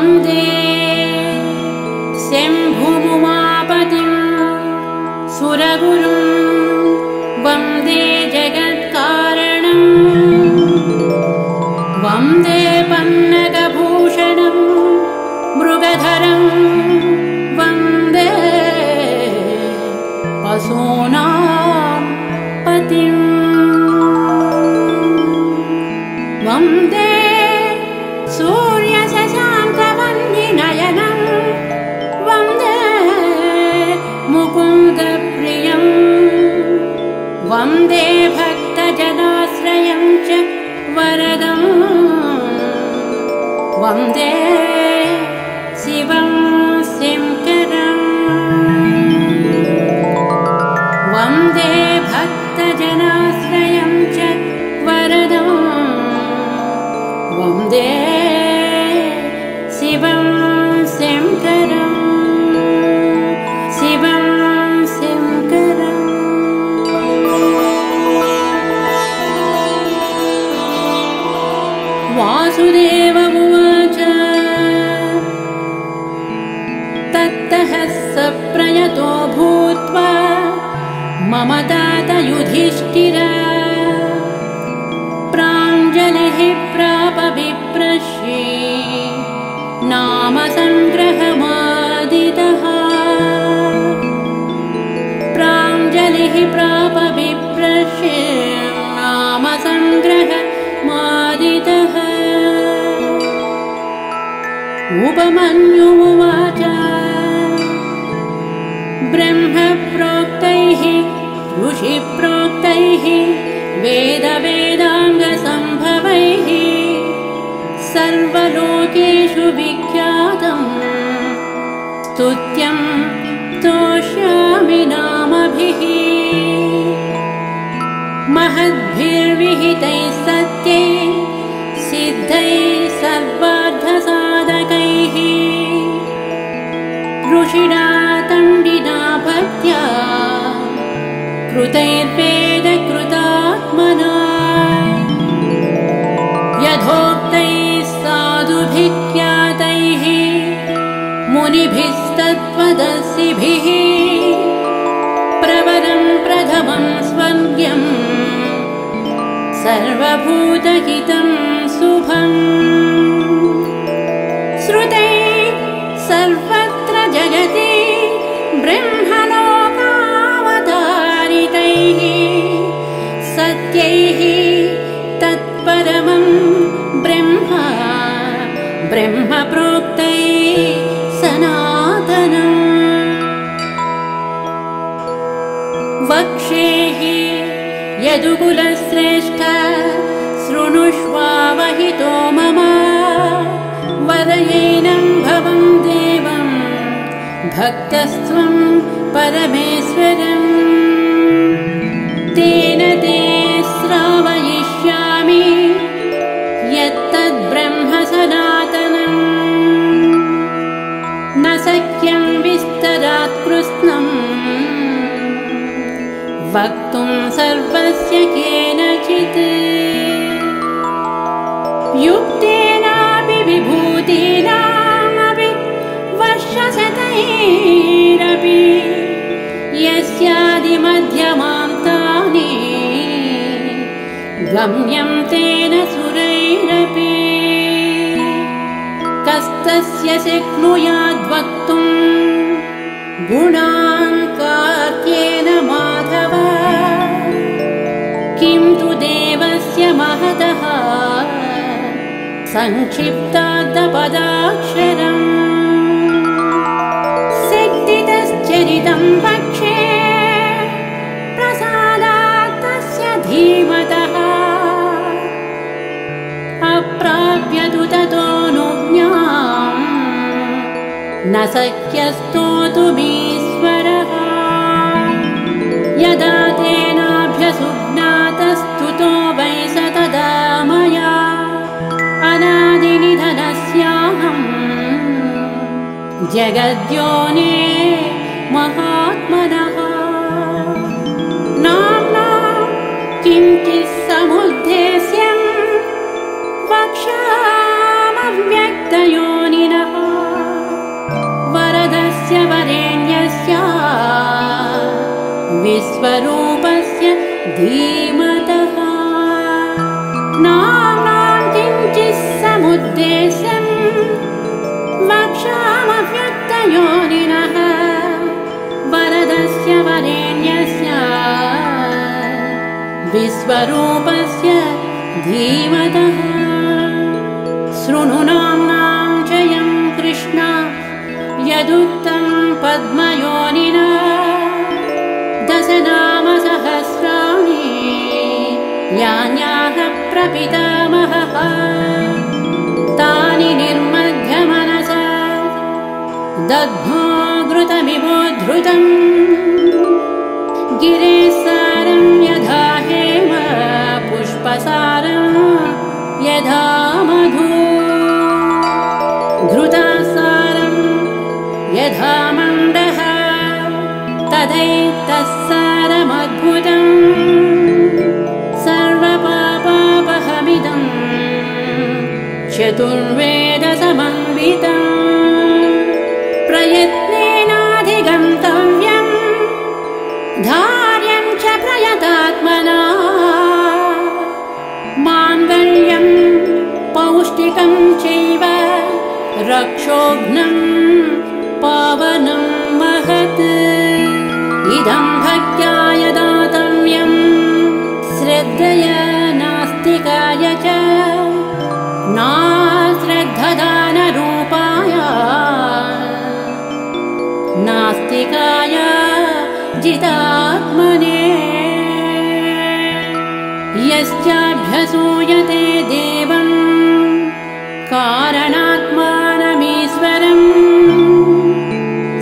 वन्दे शम्भुमुमापतिं सुरगुरुं वन्दे जगत्कारणं वन्दे पन्नगभूषणं मृगधरं वन्दे पशूनां पतिं वन्दे सूर्यशशाङ्कवह्निनयनं वन्दे मुकुन्दप्रियं वन्दे भक्तजनाश्रयं च वरदं वन्दे शिवं शङ्करं वन्दे भक्तजनाश्रयं च वरदं वन्दे शिवं शङ्करं शिवं शङ्करम् वासुदेव उवाच ततः स प्रयतो भूत्वा मम तात युधिष्ठिर प्राञ्जलिः प्राप विप्रश्ये नाम संग्रहमादितः प्राञ्जलिः प्राप विप्रश्ये नाम संग्रहमादितः उपमन्यु उवाच ब्रह्मप्रोक्तैः ऋषिप्रोक्तैः वेदाङ्गसम्भवैः सर्वलोकेषु विख्यातं स्तुत्यं स्तोष्यामि नामभिः महद्भिर्विहितैः सत्यैः सिद्धैः सर्वार्थसाधकैः ऋषिणा तण्डिना भक्त्या कृतैर्वेदकृतात्मना यथोक्तैः साधुभिः ख्यातैः मुनिभिस्तत्त्वदर्शिभिः प्रवरं प्रथमं स्वर्ग्यं सर्वभूतहितं शुभम् श्रुतैः सर्वत्र जगति ब्रह्मलोकावतारितैः सत्यैः तत्परमं ब्रह्म प्रोक्तैः सनातनम् वक्ष्ये यदुकुलश्रेष्ठ शृणुष्वावहितो मम वरयेनं भवं देवं भक्तस्त्वं परमेश्वरम् तेन ते श्रावयिष्यामि यत्तद्ब्रह्म सनातनम् न शक्यं विस्तरात् कृत्स्नं वक्तुं सर्वस्य केनचित् युक्तेनापि विभूतीनामपि वर्षशतैरपि यस्यादिमध्यमान्तानि गम्यं तेन सुरैरपि कस्तस्य शक्नुयाद्वक्तुं गुणान् कार्त्येन माधव किं तु देवस्य महतः संक्षिप्तार्थपदाक्षरम् सिद्धितश्चरितं वक्ष्ये प्रसादात् तस्य धीमतः अप्राप्य तु ततोऽनुज्ञाम् न शक्यस्तोतुमीश्वरः यदा तेनाभ्यसुज्ञातस्तुतो वै स तदा मया अनादिनिधनस्याहम् जगद्योने महात्मनः नाम्ना किञ्चित् समुद्देश्यं वक्ष्याम्यव्यक्तयोनिनः विश्वरूपस्य धीमतः नाम्नां किञ्चित् समुद्देश्यं वक्ष्यामव्यक्तयोनिनः वरदस्य वरेण्यस्य विश्वरूपस्य धीमतः शृणु नाम्नां जयं कृष्ण यदुक्तं पद्मयोनिना दशनामसहस्राणि यान्याः प्रपितामहः तानि निर्मध्य मनसा दद्मो घृतमिवोद्धृतम् गिरेसारं यथा हेम पुष्पसारं यथा मधु घृतासारं यथा मण्डः तथैतत्सारमद्भुतम् सर्वपापापहमिदं चतुर्वेदसमन्वितम् प्रयत्नेनाधिगन्तव्यं धार्यं च प्रयतात्मना माङ्गल्यं पौष्टिकं चैव रक्षोघ्नं पावनं महत् इदं भक्त्याय दातव्यं श्रद्धया नास्तिकाय च नाश्रद्धदानरूपाय नास्तिकाय जितात्मने यश्चाभ्यसूयते देवं कारणात्मानमीश्वरं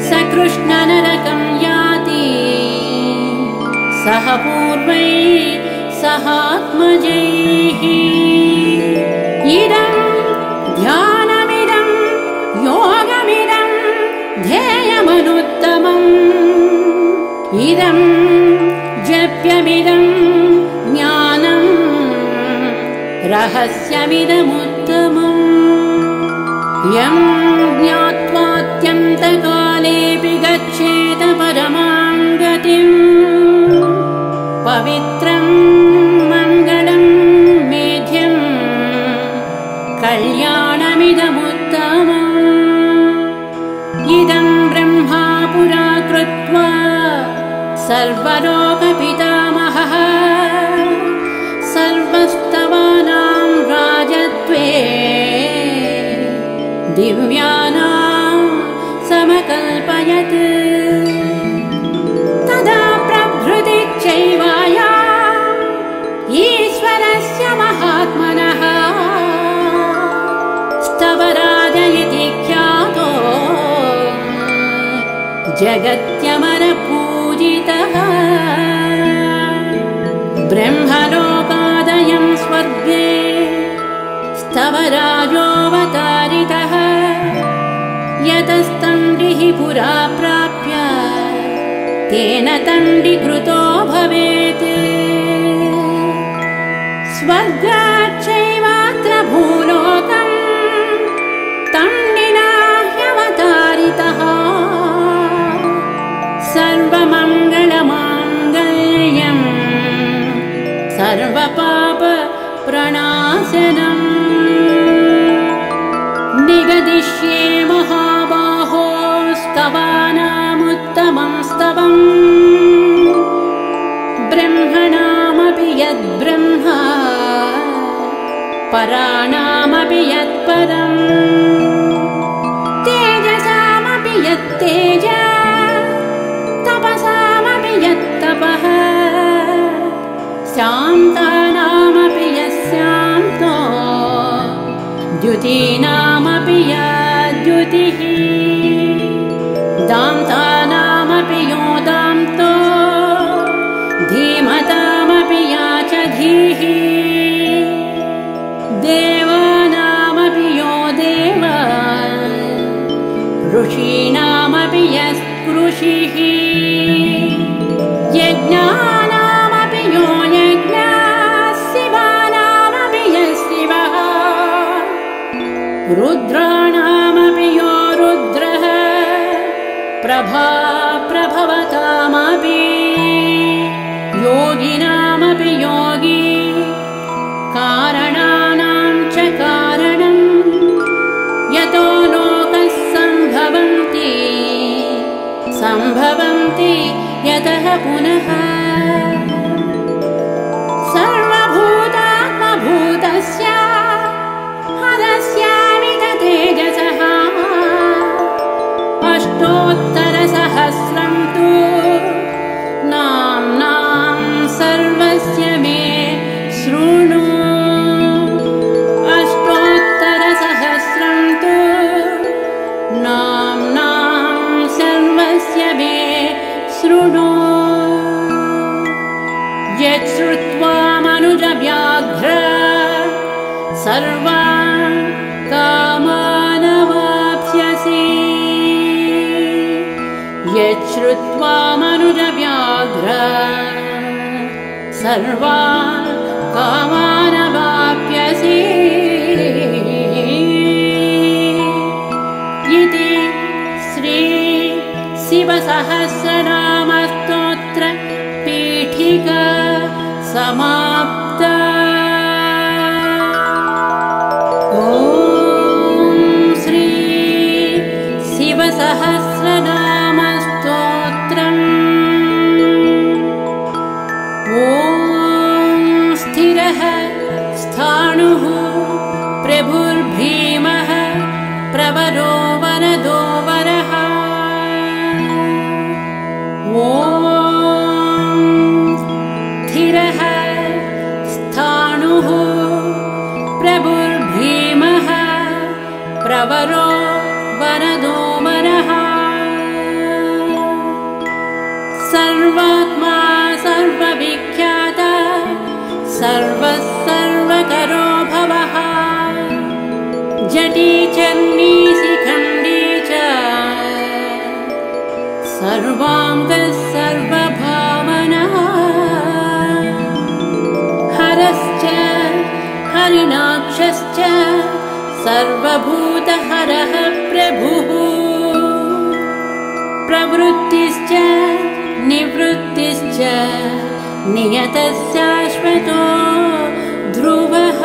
स कृष्णनरकं याति सह पूर्वैः सहात्मजैः इदं ध्यानमिदं योगमिदं ध्येयमनुत्तमम् इदं जप्यमिदं ज्ञानं रहस्यमिदमुत्तमम् यं ज्ञात्वात्यन्तकालेऽपि गच्छेत परमां गतिम् पवित्रं मङ्गलं मेध्यं कल्याणमिदमुत्तमम् इदं ब्रह्मा पुरा कृत्वा सर्वलोकपितामहः सर्वस्तवानां राजत्वे दिव्यानां समकल्पयत् तदा प्रभृति चैवाया ईश्वरस्य महात्मनः स्तवराज इति ख्यातो जगत्यमरपूजितः ब्रह्मलोकादयं स्वर्गे स्तवराजोऽवतारितः यतस्तण्डिः पुरा प्राप्य तेन तण्डीकृतो भवेत् स्वर्गाच्चैवात्र भूलोकं तण्डिना ह्यवतारितः सर्वमङ्गलमाङ्गल्यं सर्वपापप्रणाशनम् निगदिष्ये महाबाहो स्तवानामुत्तमं स्तवम् ब्रह्मणामपि यद्ब्रह्मा पराणामपि यत्परम् तेजसामपि यत्तेज तपसामपि यत्तपः शान्तानामपि यस्शान्तो द्युतीनामपि यद्युतिः दान्तानामपि यो दान्तो धीमतामपि या च धीः देवानामपि यो देव ऋषीणामपि यस्कृषिः यज्ञानामपि यो यज्ञः शिवानामपि यशिवः रुद्राणामपि यो रुद्रः प्रभा प्रभवतामपि यतः पुनः सर्वभूतात्मभूतस्य हरस्यामित तेजसः अष्टोत्तरसहस्रं तु नाम्नां सर्वस्य मे शृणु अष्टोत्तरसहस्रं तु नाम्नां सर्वस्य मे शृणु यच्छ्रुत्वा मनुजव्याघ्र सर्वान् कामानवाप्स्यसि यच्छ्रुत्वा मनुजव्याघ्र सर्वान् कामानवाप्स्यसि इति श्री शिवसहस्रनामस्तोत्र पीठिका समाप्ता। ॐ श्री शिवसहस्रनामस्तोत्रम्। ॐ स्थिरः स्थाणुः प्रभुर्भीमः प्रवरो वरदो वरः। ॐ स्थिरः स्थाणुः प्रभुर्भीमः प्रवरो वरदो वरः। सर्वात्मा सर्वविख्यात सर्वः सर्वकरो भवः जटी चर्मी शिखण्डी च सर्वाङ्गः सर्वभावनः हरश्च हरिणाक्षश्च सर्वभूतहरः प्रभुः प्रवृत्तिश्च निवृत्तिश्च नियतः शाश्वतो ध्रुवः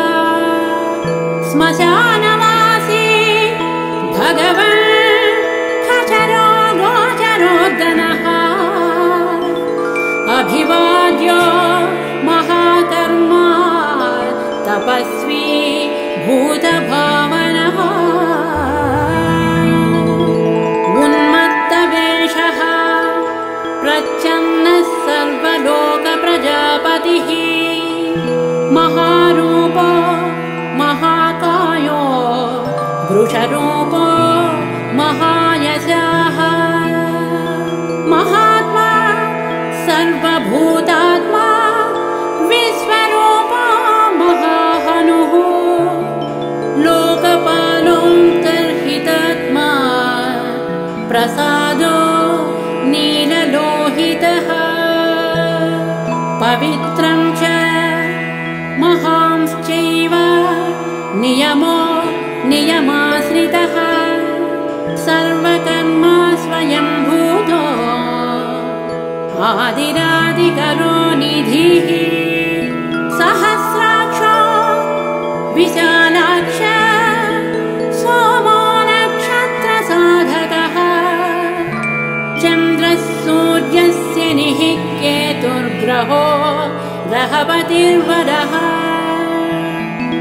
श्मशानवासी भगवान् खचरो गोचरोदनः अभिवाद्यो महाकर्मा तपस्वी भूतभावनः उन्मत्तवेषः प्रच्छन्नः सर्वलोकप्रजापतिः महारूपो महाकायो वृषरूपो महायशः महात्मा सर्वभूतात्मा विश्वरूपो महाहनुः लोकपालोऽन्तर्हितात्मा प्रसादो नीललोहितः पवित्रं च महांश्चैव नियमो नियमाश्रितः सर्वकर्मा स्वयंभूतो आदिरादिकरो निधिः सहस्राक्षो विशालाक्ष सोमो नक्षत्रसाधकः चन्द्रः सूर्यस्य निः केतुर्ग्रहो ग्रहपतिर्वरः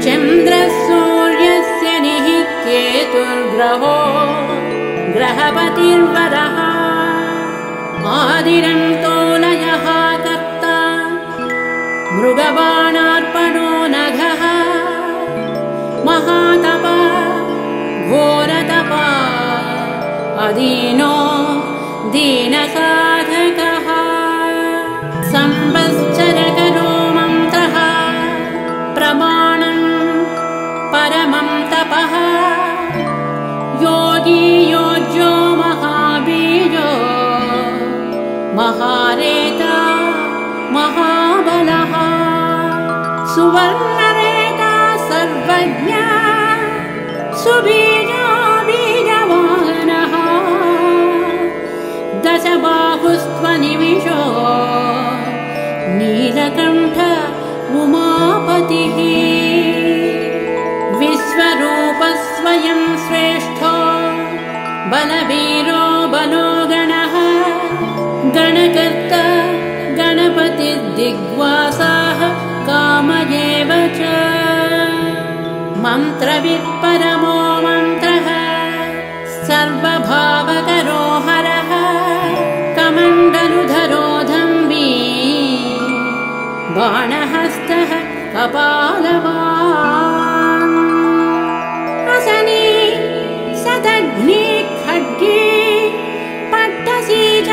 चन्द्रः सूर्यस्य निः केतुर्ग्रहो ग्रहपतिर्वरः आदिरन्तोलयः कर्ता मृगबाणार्पणो नघः महातपा घोरतपा अदीनो दीनसाधकः संवत्सरकरो मन्त्रः प्रमाणं परमं तपः योगी योज्यो महाबीजो महारेता महाबलः सुवर्णरेता सर्वज्ञ सुबीजो बीजवाहनः दशबाहुस्त्वनिमिषो नीलकण्ठ उमापतिः विश्वरूपस्वयं श्रेष्ठो बलवीरो बलो गणः गणकर्ता सर्ववित्परमो मन्त्रः सर्वभावकरो हरः कमण्डलुधरो धम्बी बाणहस्तः कपालवान् असनी सदग्नि खड्गे पट्टसीजायुधीमः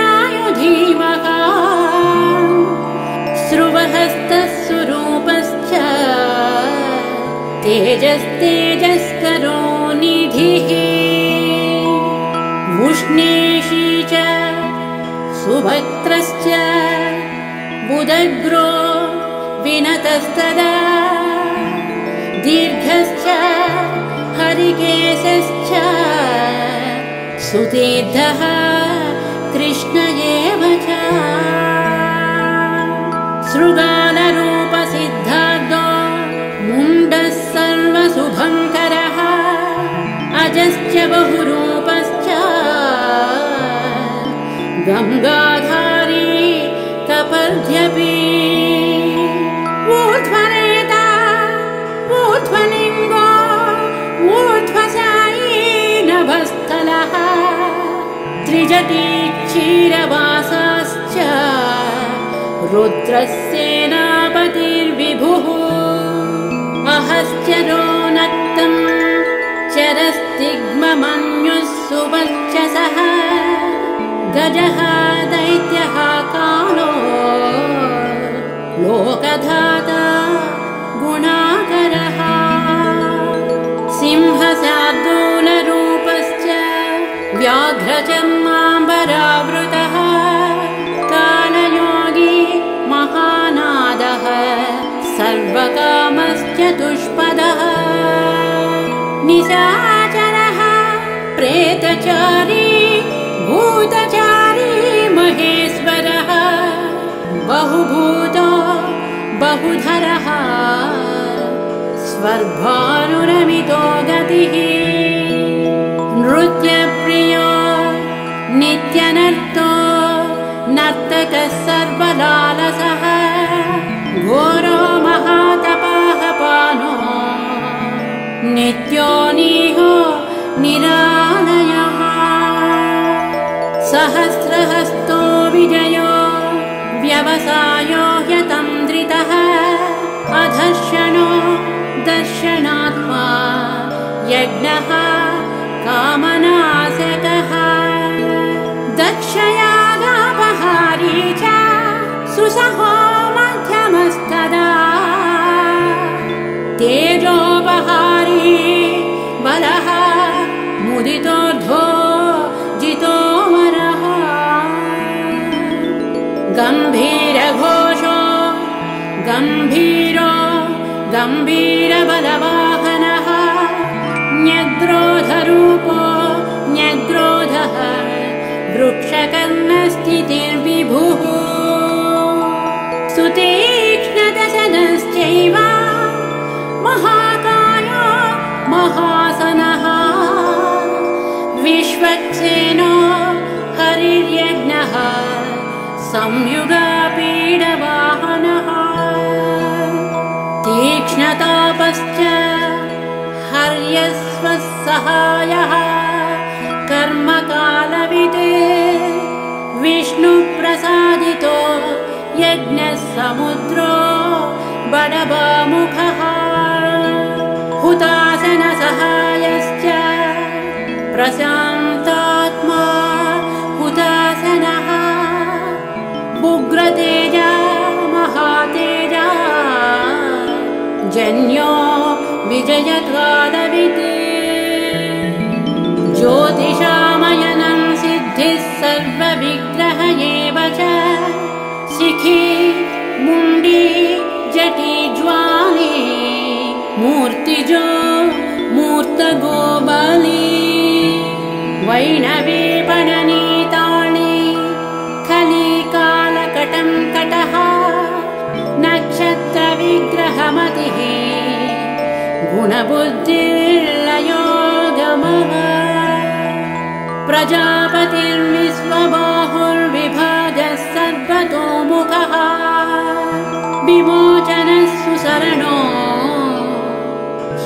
स्रुवहस्तः सुरूपश्च तेजस्तेजस्करो निधिः उष्णेशी च सुभद्रश्च बुदग्रो विनतस्तदा दीर्घश्च हरिकेशश्च सुतीर्थः कृष्ण एव च शृगालरूपसिद्धार्धो मुण्डः सर्वशुभङ्करः अजश्च बहुरूपश्च गङ्गाधारी कपर्ध्यपि ऊर्ध्वनेता ऊर्ध्वलिङ्गो ऊर्ध्वशायी नभस्थलः त्रिजटी क्षीरवासाश्च रुद्रस्येनापतिर्विभुः अहश्चरो नक्तम् चरस्तिग्ममन्युः सुवर्चसः गजः दैत्यः कालो लोकधाता गुणाकरः सिंहशार्दूलरूपश्च व्याघ्रचर्माम्बरावृतः कालयोगी महानादः सर्वकामश्चतुष्पदः निशाचरः प्रेतचारी भूतचारी महेश्वरः बहुभूतो बहुधरः स्वर्भानुरमितो गतिः नृत्यप्रियो नित्यनर्तो नर्तकः सर्वलालसः घोरो महातपः पानो नित्यो निहो निरालयः सहस्रहस्तो विजयो व्यवसायो ह्यतन्द्रितः अधर्षणो दर्शनात्मा यज्ञः कामनाशकः दक्षयागापहारी च सुसहो मध्यमस्तदा तेजोपहारी बलः मुदितोर्धो जितोमरः गम्भीरघोषो गम्भीरो गम्भीरबलवाहनः न्यग्रोधरूपो न्यग्रोधः वृक्षकर्णस्थितिर्विभुः सुतीक्ष्णदशनश्चैव महाकायो महासनः विश्वक्सेनो हरिर्यज्ञः संयुगापीडवाहनः तीक्ष्णतापश्च हर्यस्वसहायः कर्मकालवित् विष्णुप्रसादितो यज्ञः समुद्रो बडबामुखः हुतासनसहायश्च प्रशान्तात्मा हुतासनः उग्रतेजा महातेजा जन्यो विजयकालवित् ज्योतिषामयनं सिद्धिः सर्वविग्रह एव च शिखी मुण्डी जटी ज्वाली मूर्तिजो मूर्तगोबली वैणवी पणनीताळी खलीकालकटं कटः नक्षत्रविग्रहमतिः गुणबुद्धिर्लयो गमः प्रजापतिर्विश्वबाहुर्विभाजः सर्वतोमुखः विमोचनः सुशरणो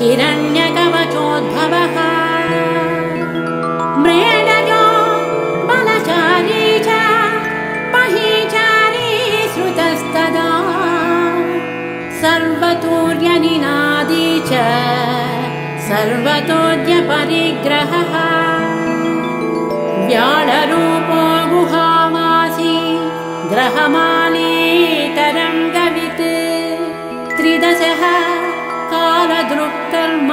हिरण्यकवचोद्भवः मृडयो बलचारी च महीचारी श्रुतस्तदा सर्वतोर्यनिनादी च सर्वतोऽद्यपरिग्रहः व्याळरूपो गुहावासी ग्रहमाली तरङ्गवित् त्रिदशः कालदृक्कर्म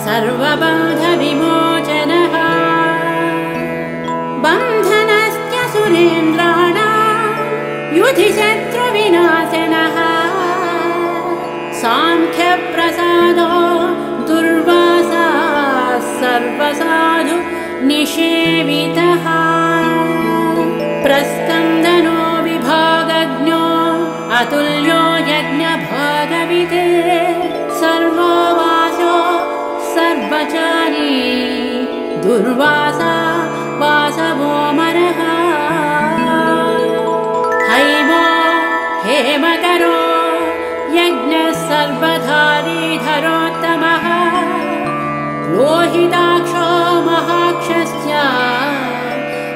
सर्वबन्धविमोचनः बन्धनस्य सुरेन्द्राणां युधिशत्रुविनाशनः साङ्ख्यप्रसादो दुर्वासा सर्वसाधु निषेवितः प्रस्कन्दनो विभागज्ञो अतुल्यो यज्ञभागवित् सर्ववासो सर्वचारी दुर्वासा वासवोमरः हैमो हेमकरो यज्ञः सर्वधारीधरोत्तमः लोहिताक्षो महाक्षस्य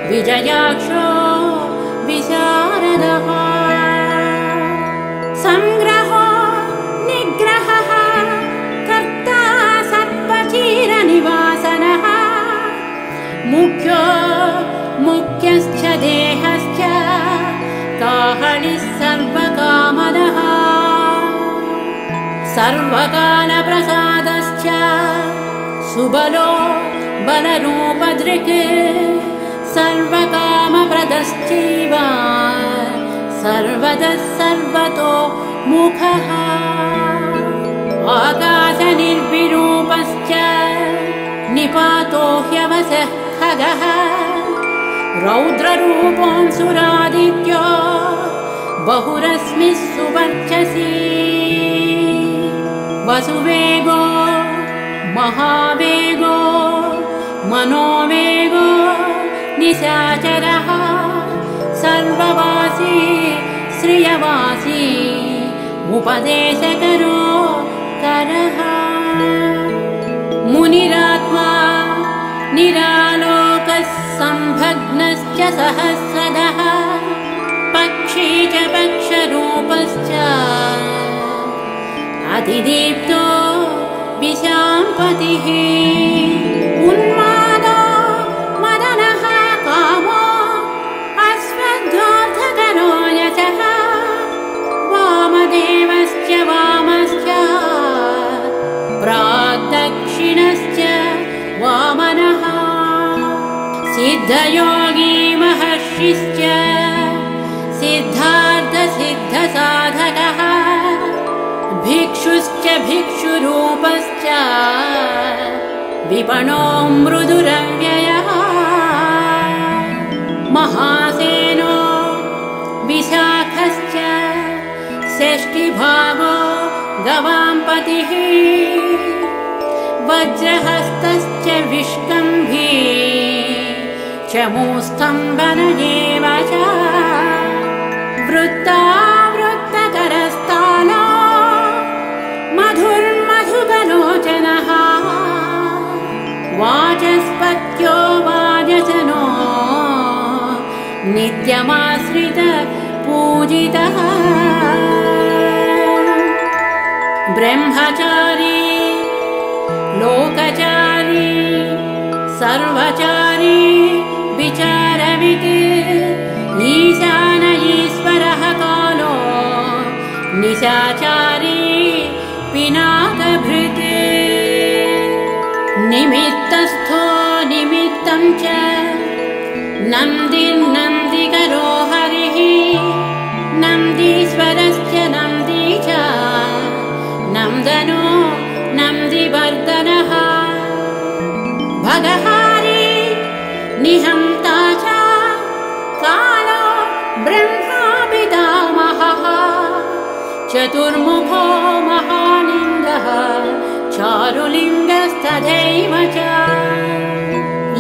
विजयाक्षो विशारदः संग्रहो निग्रहः कर्ता सर्वचीरनिवासनः मुख्यो मुख्यश्च देहश्च काहलिः सर्वकामदः सर्वकालप्रसादश्च सुबलो बलरूपदृक् सर्वकामप्रदश्चैव सर्वतः सर्वतो मुखः आकाशनिर्विरूपश्च निपातो ह्यवसः खगः रौद्ररूपोऽंशुरादित्यो बहुरश्मिः सुवर्चसी वसुवेगो महावेगो मनोवेगो निशाचरः सर्ववासी श्रियवासी उपदेशकरो करः मुनिरात्मा निरालोकः संभग्नश्च सहस्रदः पक्षी च पक्षरूपश्च अतिदीप्तो विशाम्पतिः उन्मादो मदनः कामो अस्मद्वार्थकरो यशः वामदेवश्च वामश्च प्राग्दक्षिणश्च वामनः सिद्धयोगी महर्षिश्च सिद्धार्थसिद्धसाधकः भिक्षुश्च भिक्षुरूपश्च विपणो मृदुरव्ययः महासेनो विशाखश्च षष्ठिभागो गवाम्पतिः वज्रहस्तश्च विष्कम्भी चमूस्तम्भन एव च वृत्तावृत्तकरस्तालो मधुर्मधुकलोचनः वाचस्पत्यो वाजसनो नित्यमाश्रित पूजितः ब्रह्मचारी लोकचारी सर्वचारी विचारवित् ईशान ईश्वरः कालो निशाचारी पिनाकभृत् निमित्तस्थो निमित्तं च नन्दिर्नन्दिकरो हरिः नन्दीश्वरश्च नन्दी च नन्दनो नन्दिवर्धनः भगहारी निहन्ता च कालो ब्रह्मा पितामहः चतुर्मुखो महालिङ्गः चारुलिङ्गस्तथैव च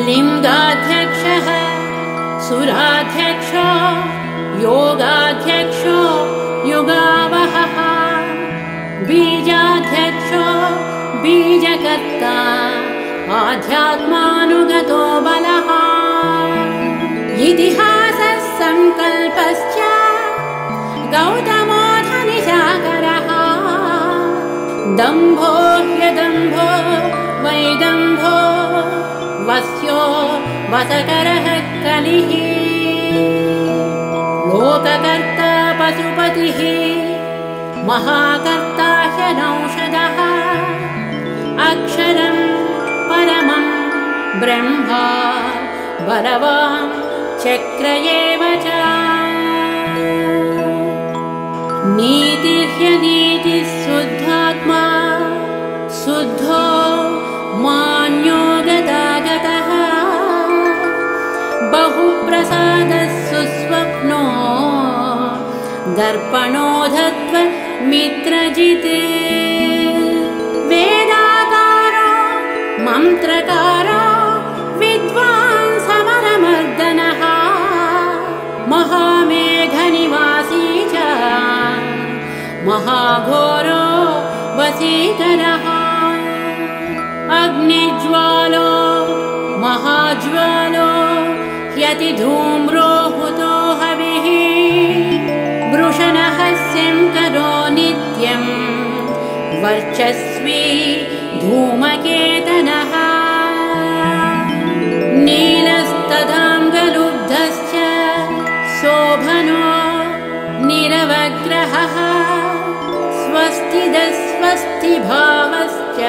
लिङ्गाध्यक्षः सुराध्यक्षो योगाध्यक्षो युगावहः बीजाध्यक्षो बीजकर्ता आध्यात्मानुगतो बलः इतिहासः संकल्पश्च गौतमो धनिशाकरः दम्भो ह्यदम्भो वैदम्भो वस्यो वसकरः कलिः लोककर्ता पशुपतिः महाकर्ता ह्यनौषधः अक्षरं परमं ब्रह्मा बलवान् चक्र एव च नीतिर्ह्यनीतिः शुद्धात्मा शुद्धो मान्यो गतागतः बहुप्रसादः सुस्वप्नो दर्पणोधत्व मित्रजित् वेदाकारो मन्त्रकारो विद्वान् समरमर्दनः महामेघनिवासी च महाघोरो वसीकरः अग्निज्वालो महाज्वालो ह्यतिधूम्रो हुतो हविः वृषणः शङ्करो नित्यं वर्चस्वी धूमकेतनः नीलस्तदाङ्गलुब्धश्च शोभनो निरवग्रहः स्वस्तिभावश्च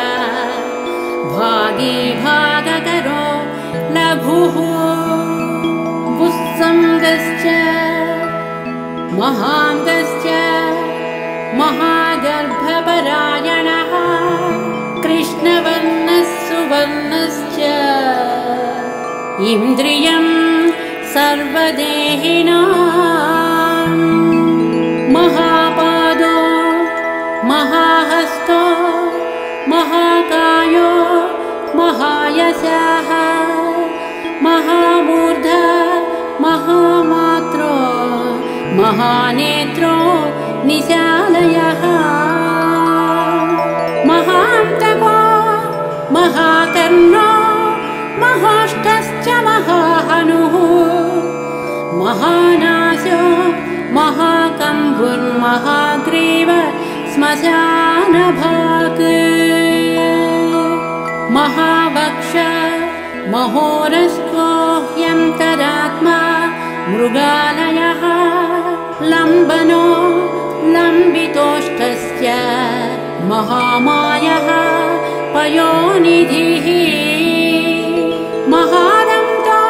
भागी भागकरो लघुः पुस्सङ्गश्च महाङ्गश्च महागर्भपरायणः कृष्णवर्णः सुवर्णश्च इन्द्रियं सर्वदेहिनां महापादो महाहस्तो महाकायो महायशः महामूर्धा महामात्रो महानेत्रो निशालयः महान्तको महाकर्णो महाष्टश्च महाहनुः महानाशो महाकम्बुर्महाग्रीव श्मशानभाक् महावक्ष महोरस्को ह्यन्तरात्मा मृगालयः लम्बनो लम्बितोष्ठस्य महामायः पयोनिधिः महादन्तो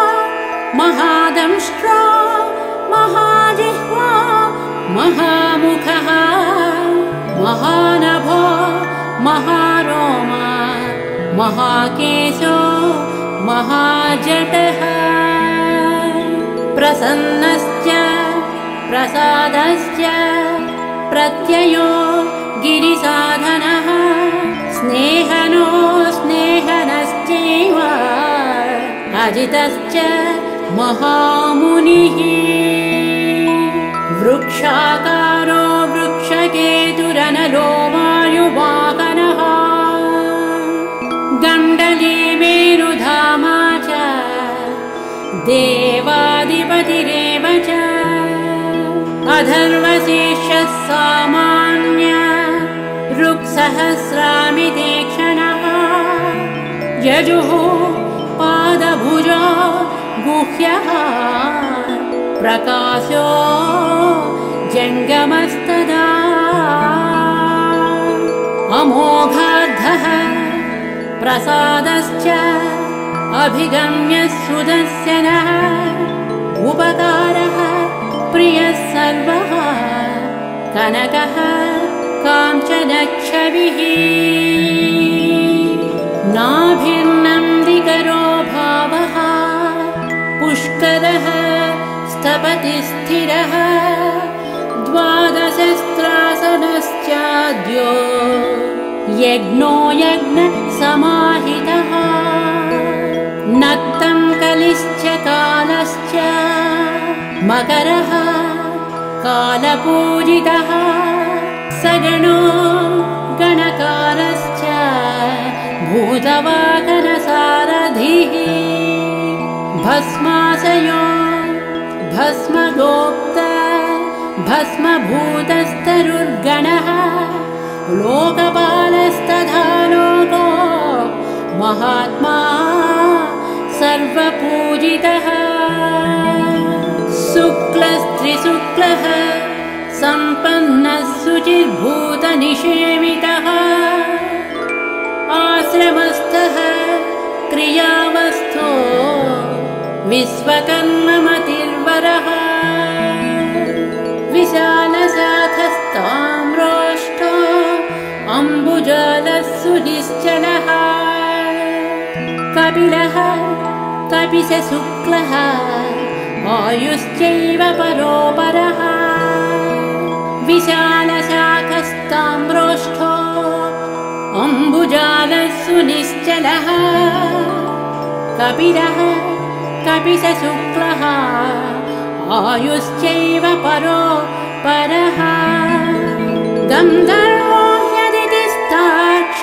महादंष्ट्रो महाजिह्वा महामुखः महानभो महारोमा महाकेशो महाजटः प्रसन्नश्च प्रसादश्च प्रत्ययो गिरिसाधनः स्नेहनो स्नेहनश्चैव अजितश्च महामुनिः वृक्षाकारो वृक्षकेतुरनलो वायुवाहनः गण्डली मेरुधामा च देवाधिपतिरेव च अथर्वशीर्षः सामान्य ऋक्सहस्रामितीक्ष्णः यजुः पादभुजो गुह्यः प्रकाशो जङ्गमस्तदा अमोघार्धः प्रसादश्च अभिगम्य सुदर्शनः उपकारः प्रियः सर्वः कनकः काञ्चनच्छविः नाभिर्नन्दिकरो भावः पुष्करः स्थपति स्थिरः द्वादशस्त्रासनश्चाद्यो यज्ञो यज्ञसमाहितः नक्तं कलिश्च कालश्च मकरः कालपूजितः सगणो गणकारश्च भूतवाहनसारथिः भस्माशयो भस्मगोप्ता भस्मभूतस्तरुर्गणः लोकपालस्तथा लोको महात्मा सर्वपूजितः शुक्लस्त्रिशुक्लः सम्पन्नः शुचिर्भूतनिषेवितः आश्रमस्थः क्रियावस्थो विश्वकर्ममतिर्वरः विशालशाखस्ताम्रोष्ठो अम्बुजालः सुनिश्चलः कपिलः कपिशशुक्लः आयुश्चैव परोपरः विशालशाखस्ताम्रोष्ठो अम्बुजालः सुनिश्चलः कपिलः कपिशशुक्लः आयुश्चैव परोपरः गन्धर्वो ह्यदितिस्ताक्ष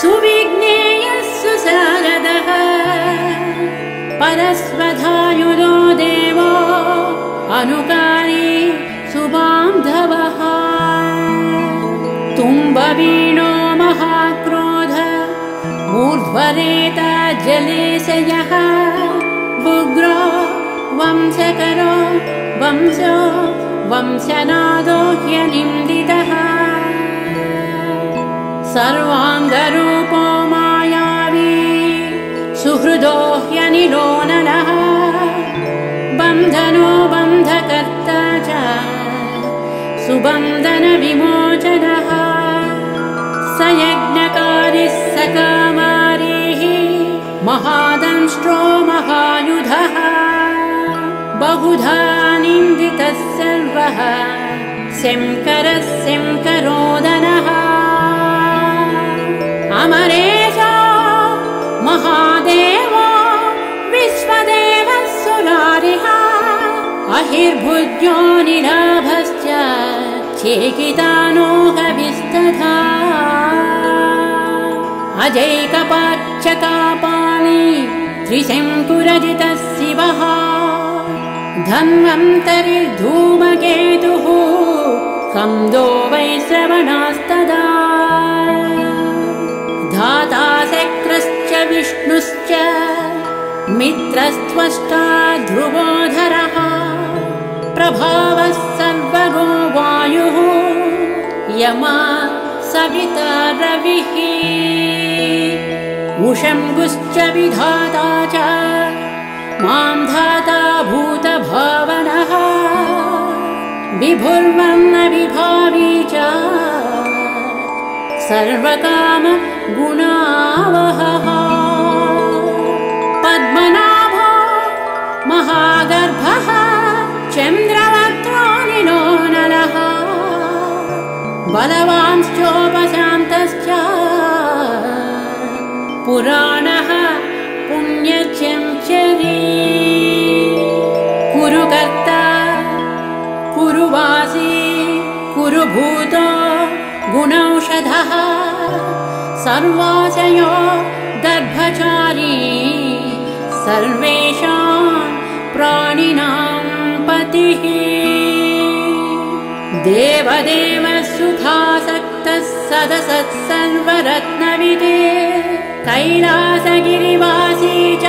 सुविज्ञेयः सुशारदः परस्वधायुधो देवो अनुकारी सुबान्धवः तुम्बवीणो महाक्रोध ऊर्ध्वरेता जलेशयः उग्रो वंशकरो वंशो वंशनादो ह्यनिन्दितः सर्वाङ्गरूपो मायावी सुहृदो ह्यनिलो नलः बन्धनो बन्धकर्ता च सुबन्धनविमोचनः स यज्ञकारिः सकामारिः महादंष्ट्रो महायुधः बहुधा निन्दितः सर्वः शङ्करः शङ्करोदनः अमरेशो महादेवो विश्वदेवः सुरारिः अहिर्भुज्यो निलाभश्च चेकितानोहविस्तथा अजैकपाच्चकापाणि त्रिशङ्कुरजितः शिवः धन्वन्तरिर्धूमकेतुः कन्दो वैश्रवणास्तदा धाता शक्रश्च विष्णुश्च मित्रस्त्वष्टा ध्रुवोधरः प्रभावः सर्वगो वायुः यमा सविता रविः उषङ्गुश्च विधाता च मां धाता भूतभावनः विभुर्वर्णविभावी च सर्वकामगुणावहः पद्मनाभो महागर्भः चन्द्रवक्त्रो निलो नलः बलवांश्चोपशान्तश्च पुराणः पुण्यचञ्चरी कुरुकर्ता कुरुवासी कुरुभूतो गुणौषधः सर्वाशयो गर्भचारी सर्वेषां प्राणिनां पतिः देवदेवः सुखासक्तः सदसत् सर्वरत्नविदे कैलासगिरिवासी च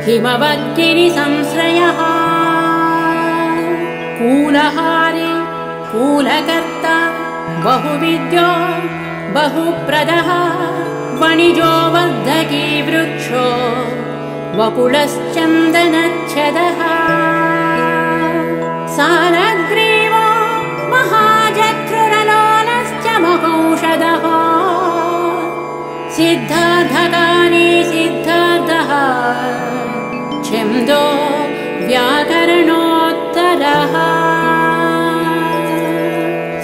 हिमवद्गिरिसंश्रयः कूलहारी कूलकर्ता बहुविद्यो बहुप्रदः वणिजो वर्धकी वृक्षो वकुलश्चन्दनच्छदः सालग्रीवो महाजत्रुरलोलश्च महौषधः सिद्धार्थकारी सिद्धार्थः छन्दो व्याकरणोत्तरः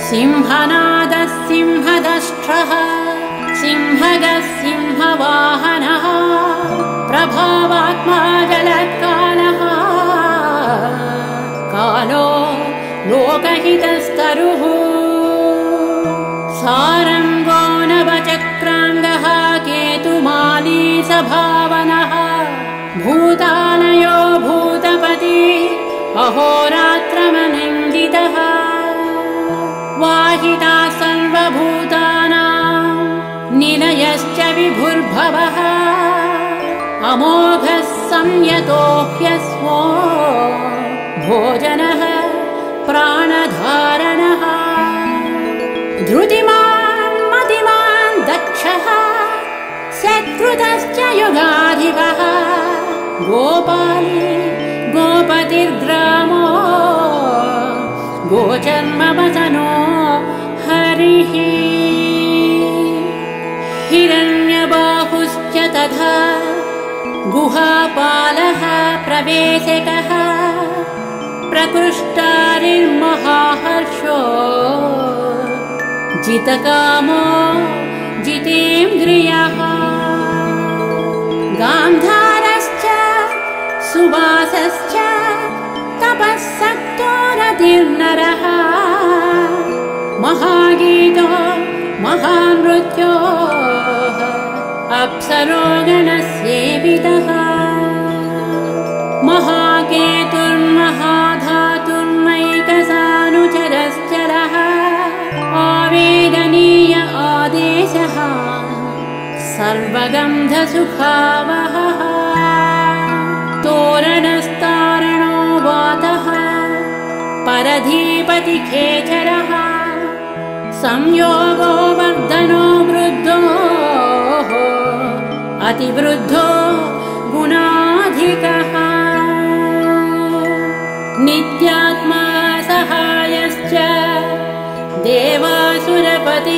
सिंहनादः सिंहदष्ट्रः सिंहगः सिंहवाहनः प्रभावात्मा जलत्कालः कालो लोकहितस्तरुः सारङ्गो नवचक्रधारी भूतभावनः भूतालयो भूतपति अहोरात्रमनिन्दितः वाहिता सर्वभूतानां निलयश्च विभुर्भवः अमोघः संयतो ह्यस्मो भोजनः प्राणधारणः धृतिमान् मतिमान् दक्षः शत्रुतश्च युगाधिपः गोपाली गोपतिर्ग्रामो गोचर्मवसनो हरिः हिरण्यबाहुश्च तथा गुहापालः प्रवेशकः प्रकृष्टारिर्महाहर्षो जितकामो जितेन्द्रियः गान्धारश्च सुवासश्च तपःसक्तो रतिर्नरः महागीतो महानृत्यो अप्सरो गणसेवितः महाकेतुर्महाधातुर्मैकसानुचरश्चरः आवेदनीय आदेशः सर्वगन्धसुखावहः तोरणस्तारणो वातः परधीपतिखेचरः संयोगो वर्धनो वृद्धो अतिवृद्धो गुणाधिकः नित्यात्मा सहायश्च देवासुरपतिः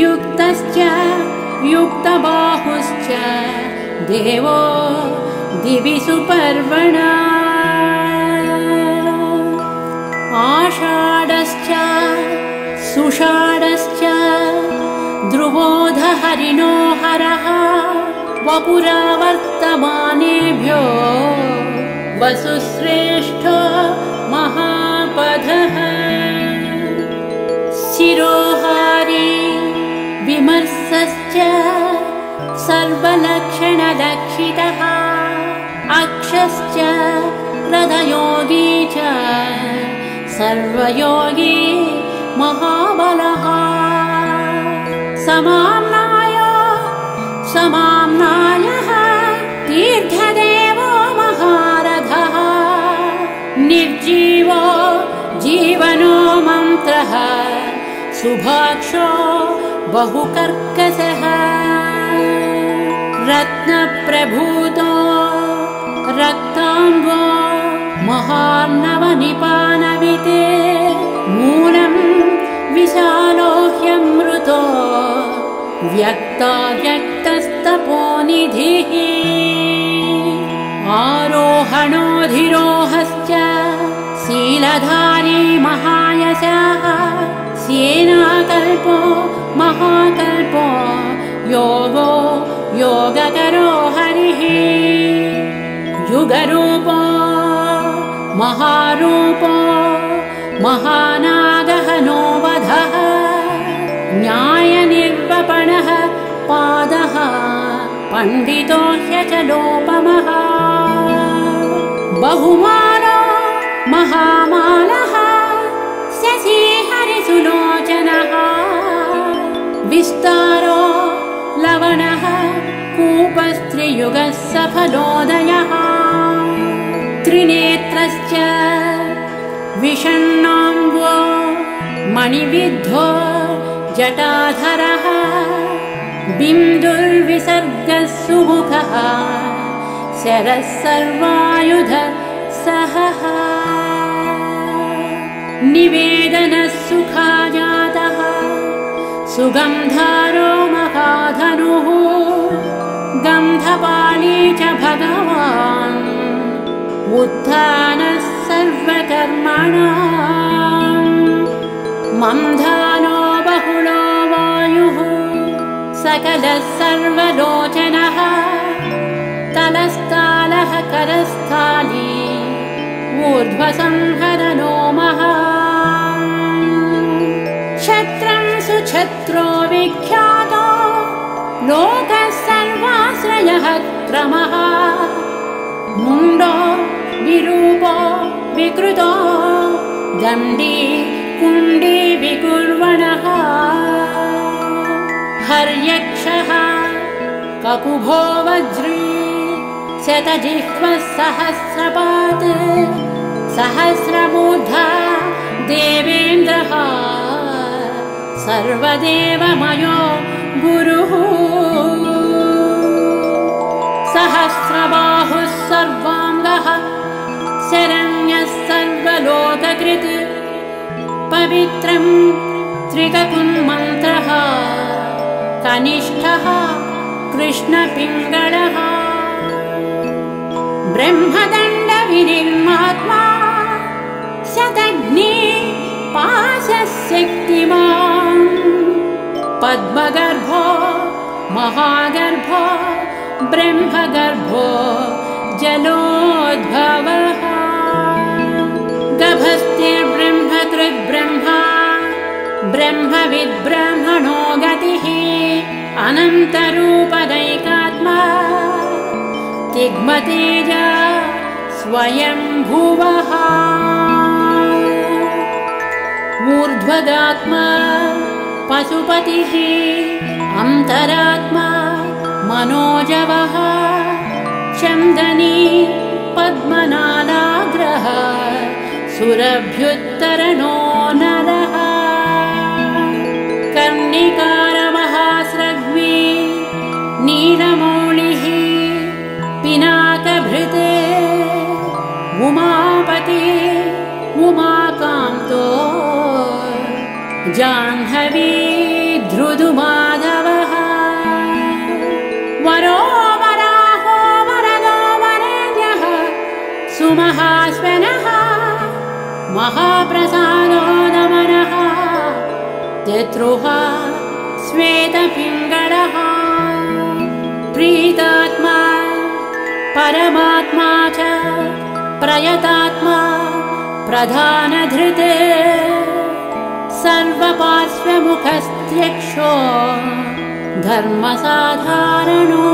युक्तश्च युक्तबाहुश्च देवो दिवि सुपर्वणा आषाढश्च सुषाढश्च ध्रुवोधहरिणो हरः वपुरावर्तमानेभ्यो वसुश्रेष्ठो महापधः शिरोहारी विमर्शश्च सर्वलक्षणलक्षितः अक्षश्च हृदयोगी च सर्वयोगी महाबलः समाम्नायः तीर्थदेवो महारथः निर्जीवो जीवनो मन्त्रः शुभाक्षो बहुकर्कशः रत्नप्रभूतो रक्ताङ्गो महार्णवनिपानविते मूलं विशालो ह्यमृतो व्यक्ताव्यक्तस्तपोनिधिः आरोहणोऽधिरोहश्च शीलधारी महायशः सेनाकल्पो महाकल्पो योगो योगकरो हरिः युगरूपो महारूपो महानागहनो वधः न्यायनिर्वपणः पादः पण्डितो ह्यचलोपमः बहुमानो महामालः शशिहरिसुलोचनः विस्तारो लवणः कूपस्त्रियुगः सफलोदयः त्रिनेत्रश्च विषण्णाङ्गो मणिविद्धो जटाधरः बिन्दुर्विसर्गः सुमुखः शरः सर्वायुध सहः निवेदनः सुखाजातः सुगन्धारो महाधनुः गन्धपाली च भगवान् उत्थानः सर्वकर्मणाम् मन्धानो बहुलो वायुः सकलः सर्वलोचनः तलस्तालः करस्थाली ऊर्ध्वसंहरनो महान् क्षत्रं सुक्षत्रो विख्यातो लोक विक्रमः मुण्डो विरूपो विकृतो दण्डी कुण्डी विकुर्वणः हर्यक्षः ककुभो वज्री शतजिह्वः सहस्रपात् सहस्रमूर्धा देवेन्द्रः सर्वदेवमयो गुरुः सहस्रबाहुः सर्वाङ्गः शरण्यः सर्वलोककृत् पवित्रं त्रिककुन्मन्त्रः कनिष्ठः कृष्णपिङ्गळः ब्रह्मदण्डविनिर्मात्मा शतघ्नी पाशशक्तिमान् पद्मगर्भो महागर्भो ब्रह्मगर्भो जलोद्भवः गभस्तिर्ब्रह्मकृद्ब्रह्मा ब्रह्मविद्ब्रह्मणो गतिः अनन्तरूपदैकात्मा तिग्मतेज स्वयंभुवः ऊर्ध्वगात्मा पशुपतिः अन्तरात्मा मनोजवः चन्दनी पद्मनालाग्रः सुरभ्युत्तरणो नरः कर्णिकारमहास्रग्वी नीलमौलिः पिनाकभृत् उमापति उमाकान्तो जाह्नवी धृदुमाधवः वरो वराहो वरदो वरेण्यः सुमहास्वनः महाप्रसादो दमनः चतुः श्वेतपिङ्गळः प्रीतात्मा परमात्मा च प्रयतात्मा प्रधानधृत् सर्वपार्श्वमुखस्त्यक्षो धर्मसाधारणो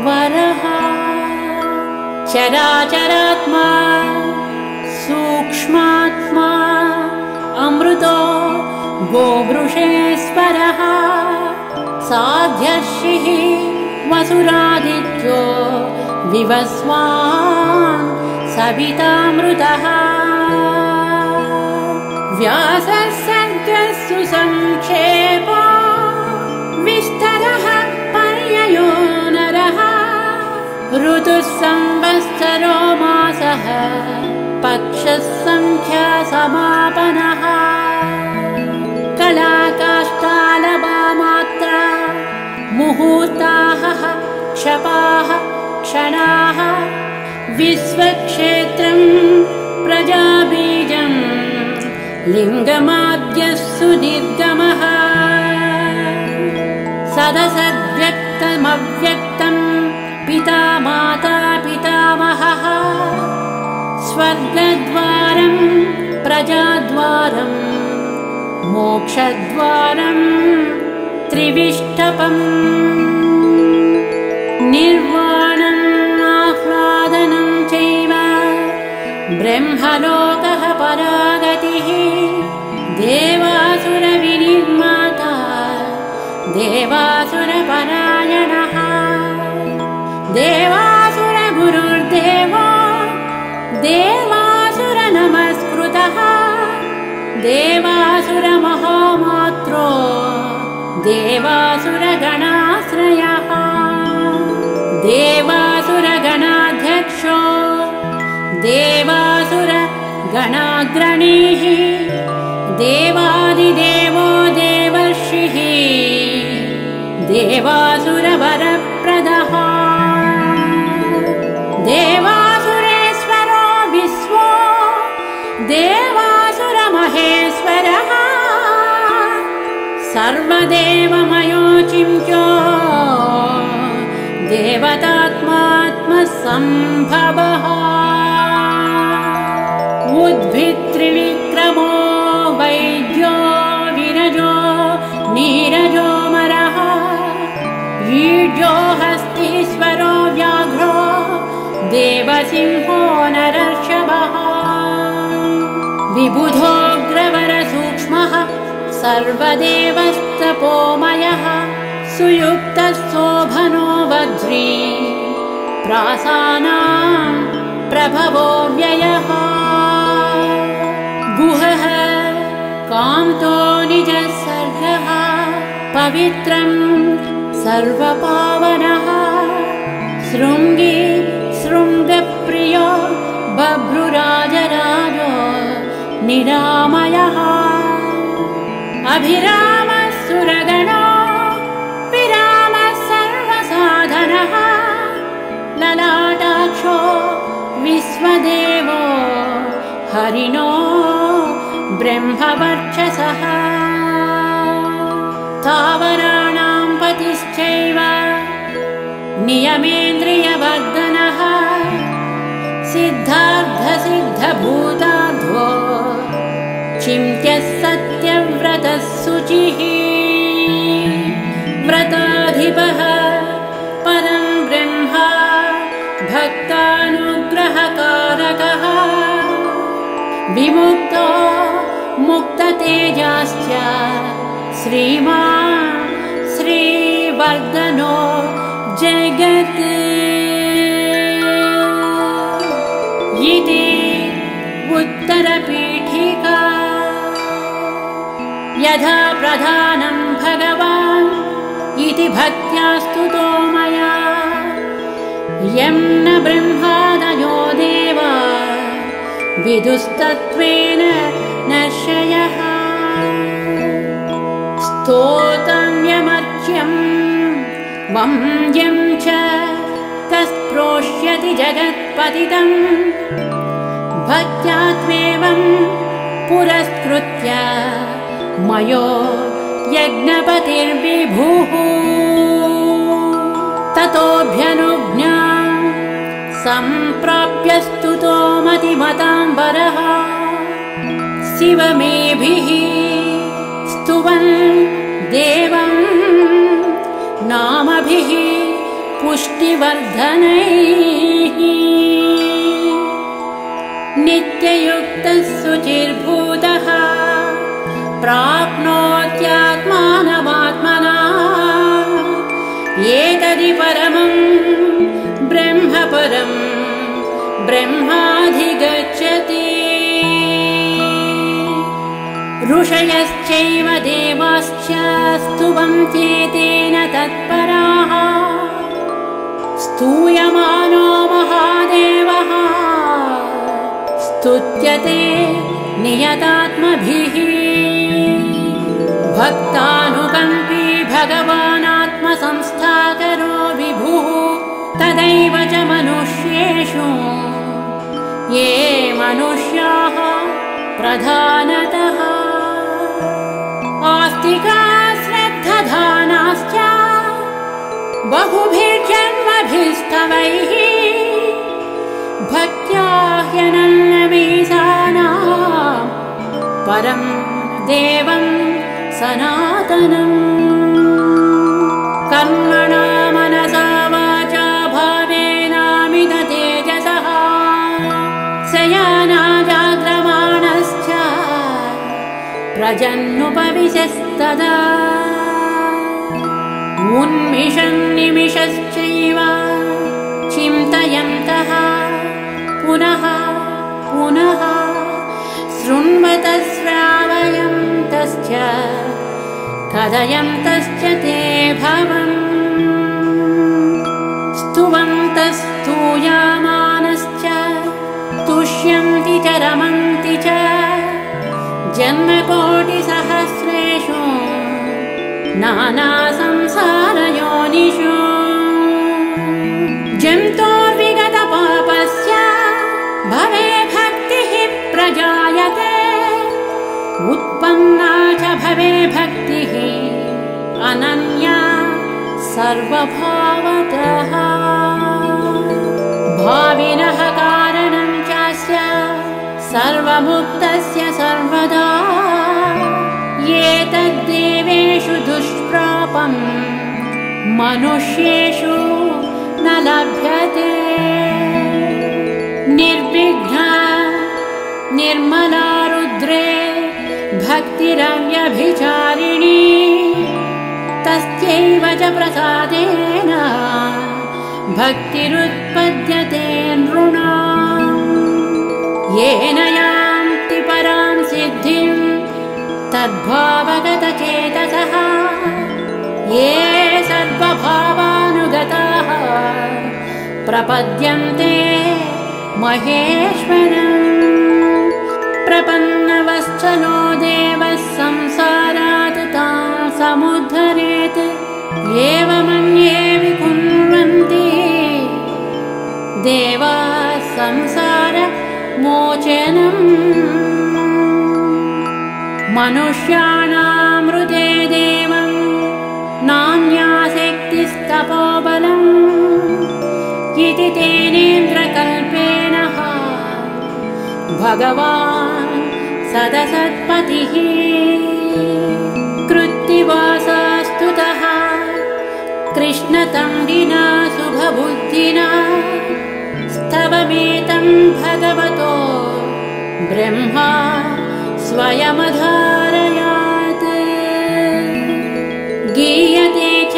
वरः चराचरात्मा सूक्ष्मात्मा अमृतो गोवृषेश्वरः साध्यर्षिः वसुरादित्यो विवस्वान् सवितामृतः व्यासः सर्गः सुसंक्षेपो विस्तरः पर्ययो नरः ऋतुः संवत्सरो मासः पक्षः संख्या समापनः कलाकाष्ठालभामात्रा मुहूर्ताः क्षपाः क्षणाः विश्वक्षेत्रं प्रजाबीजं लिङ्गमाद्यः सुनिर्गमः सदसद्व्यक्तमव्यक्तं पिता माता पितामहः स्वर्गद्वारं प्रजाद्वारं मोक्षद्वारं त्रिविष्टपम् निर्वाणम् आह्लादनं चैव ब्रह्मलोकः परागतिः देवासुरविनिर्माता देवासुरपरायणः देवासुरगुरुर्देवो देवासुरनमस्कृतः देवासुरमहामात्रो देवासुरगणाश्रयः देवासुरगणाध्यक्षो देवासुरगणाग्रणीः देवादिदेवो देवर्षिः देवासुरवरप्रदः देवासुरेश्वरो विश्वो देवासुरमहेश्वरः सर्वदेवमयोचिन्त्यो देवतात्मात्मसम्भवः उद्भित्रिविक्रमो वैद्यो विरजो नीरजो मरः ईड्यो हस्तीश्वरो देवसिंहो नरर्षभः विबुधोऽग्रवरसूक्ष्मः सर्वदेवस्तपोमयः सुयुक्तः शोभनो वज्री प्रासानां प्रभवो व्ययः गुहः कान्तो निजसर्गः पवित्रं सर्वपावनः शृङ्गी शृङ्गप्रियो बभ्रुराजराजो निरामयः अभिरामः सुरगणो विरामः सर्वसाधनः ललाटाक्षो विश्वदेवो हरिणो ब्रह्मवर्चसः स्थावराणां पतिश्चैव नियमेन्द्रियवर्धनः सिद्धार्थसिद्धभूतार्थो चिन्त्यः सत्यव्रतः शुचिः व्रताधिपः परं ब्रह्म भक्तानुग्रहकारकः विमुक्तो मुक्ततेजाश्च श्रीमान् श्रीवर्धनो जगत् इति उत्तरपीठिका यथा प्रधानं भगवान् इति भक्त्या स्तुतो मया यं न ब्रह्मादयो देवा विदुस्तत्त्वेन नश्ययः स्तोतव्यमर्च्यं वन्द्यं च कस्प्रोष्यति जगत्पतितं भक्त्यात्मेवं पुरस्कृत्य मयो यज्ञपतिर्विभुः ततोऽभ्यनुज्ञां सम्प्राप्य स्तुतो मतिमताम्बरः शिवमेभिः स्तुवन् देवं नामभिः पुष्टिवर्धनैः नित्ययुक्तः शुचिर्भूतः प्राप्नोत्यात्मानमात्मना एतदि परमं ब्रह्मपरं ब्रह्माधिगच्छति ऋषयश्चैव देवाश्च स्तुवन्त्येतेन तत्पराः स्तूयमानो महादेवः स्तुत्यते नियतात्मभिः भक्तानुकम्पी भगवानात्मसंस्थाकरो विभुः तदैव च मनुष्येषु ये मनुष्याः प्रधानतः आस्तिका श्रद्धधानाश्च बहुभिर्जन्मभिस्तवैः भक्त्या ह्यनन्यमीशानां परं देवं सनातनम् कर्मणा मनसा वाचा भावेनामित तेजसः शयाना जाग्रमाणश्च प्रजन्नुपविशस्तदा उन्मिषन् निमिषश्चैव चिन्तयन्तः पुनः पुनः शृण्वतः श्रावयन्तश्च कथयन्तश्च ते भवन् स्तुवन्तस्तूयमानश्च तुष्यन्ति च रमन्ति च जन्मकोटिसहस्रेषु नानासंसारयोनिषु जन्तोर्विगतपापस्य भवे भक्तिः प्रजायते उत्पन्ना च भवे भक्तिः अनन्या सर्वभावतः भाविनः कारणं चास्य सर्वमुक्तस्य सर्वदा एतद्देवेषु दुष्प्रापं मनुष्येषु न लभ्यते। निर्मला रुद्रे भक्तिरव्यभिचारिणी तस्यैव च प्रसादेन भक्तिरुत्पद्यते नृणाम् येन यान्ति परां सिद्धिं तद्भावगतचेतसः ये सर्वभावानुगताः प्रपद्यन्ते महेश्वरम् प्रपन्नवश्चलो देवः संसारात् तां समुद्धरेत् एवमन्ये विकुर्वन्ति देवाः संसारमोचनम् मनुष्याणां हृदे देवं नान्याशक्तिस्तपोबलम् इति तेनेन्द्रकल्पेन भगवान् सदसत्पतिः कृत्तिवासास्तुतः कृष्णतम्बिना शुभबुद्धिना स्तवमेतं भगवतो ब्रह्मा स्वयमधारयात् गीयते च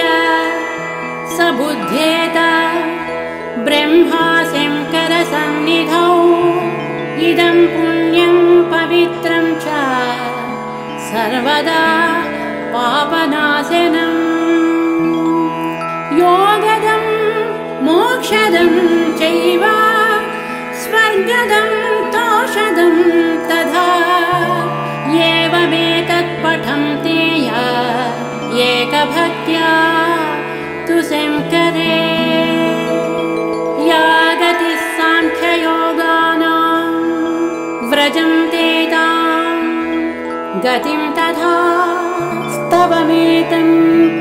स बुद्धेता ब्रह्मा शङ्करसन्निधौ इदं पुण्यं पवित्रं च सर्वदा पापनाशनम् योगदं मोक्षदं चैव स्वर्गदं तोषदं तथा एवमेतत् पठन्ते एकभक्त्या तु शङ्करे या गतिः साङ्ख्ययोगानां व्रजन्ते तां गतिं तथा स्तवमेतं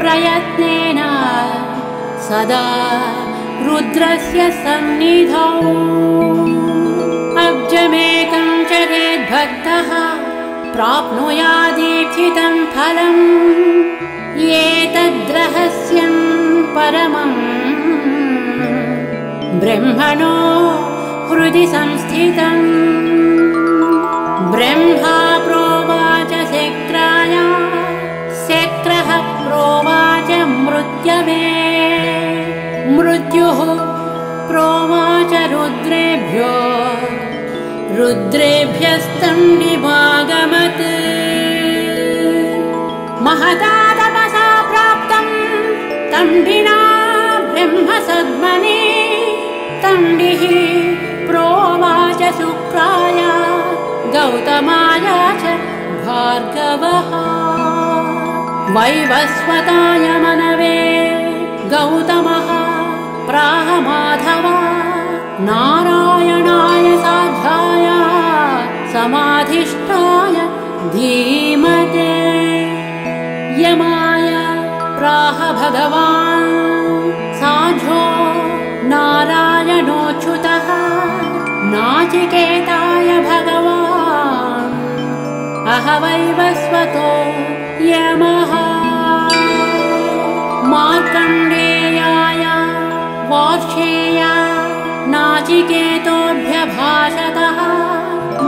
प्रयत्नेन सदा रुद्रस्य सन्निधौ अब्जमेकं चरेद्भक्तः प्राप्नुयादीक्षितं फलम् एतद्रहस्यं परमम् ब्रह्मणो हृदि संस्थितम् ब्रह्मा प्रोवाच शक्राय शक्रः प्रोवाच मृत्यवे मृत्युः प्रोवाच रुद्रेभ्यो रुद्रेभ्यस्तण्डिवागमत् महता तपसा प्राप्तं तण्डिना ब्रह्मसद्मने तण्डिः प्रोवाच शुक्राय गौतमाय च भार्गवः वैवस्वताय मनवे गौतमः प्राह माधव नारायणाय साध्याय समाधिष्ठाय धीमते यमाय प्राह भगवान् साध्यो नारायणोच्युतः नाचिकेताय भगवान् अहवैवस्वतो यमः मार्कण्डेयाय वार्ष्णेय नाचिकेतोऽभ्यभाषतः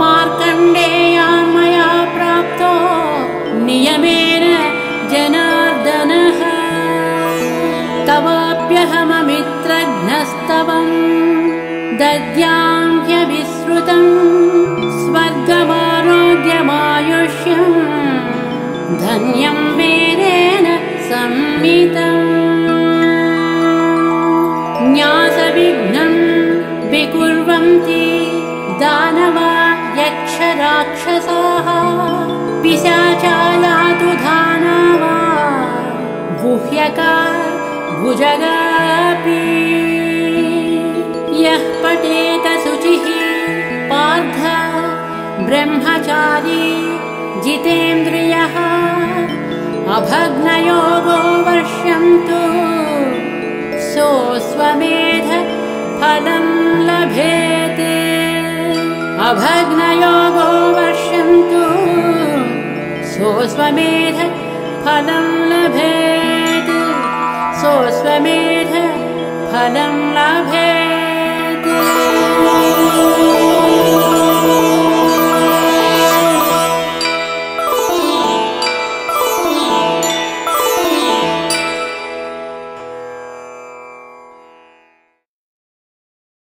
मार्कण्डेया मया प्राप्तो नियमेन जनार्दनः तवाप्यहममित्रघ्नस्तवम् दद्यां ह्यविश्रुतं स्वर्गमारोग्यमायुष्यम् धन्यं वेदेन संमितम् न्यासविघ्नं विकुर्वन्ति दानवा यक्षराक्षसाः पिशाचायातु धानावा गुह्यका भुजगापि यः पठेत शुचिः पार्थ ब्रह्मचारी जितेन्द्रियः अभग्नयोगो वर्ष्यन्तु सोऽस्वमेध फलं लभेत् अभग्नयोगो वर्ष्यन्तु सोऽस्वमेध फलं लभेत् सोऽस्वमेध फलं लभेत्।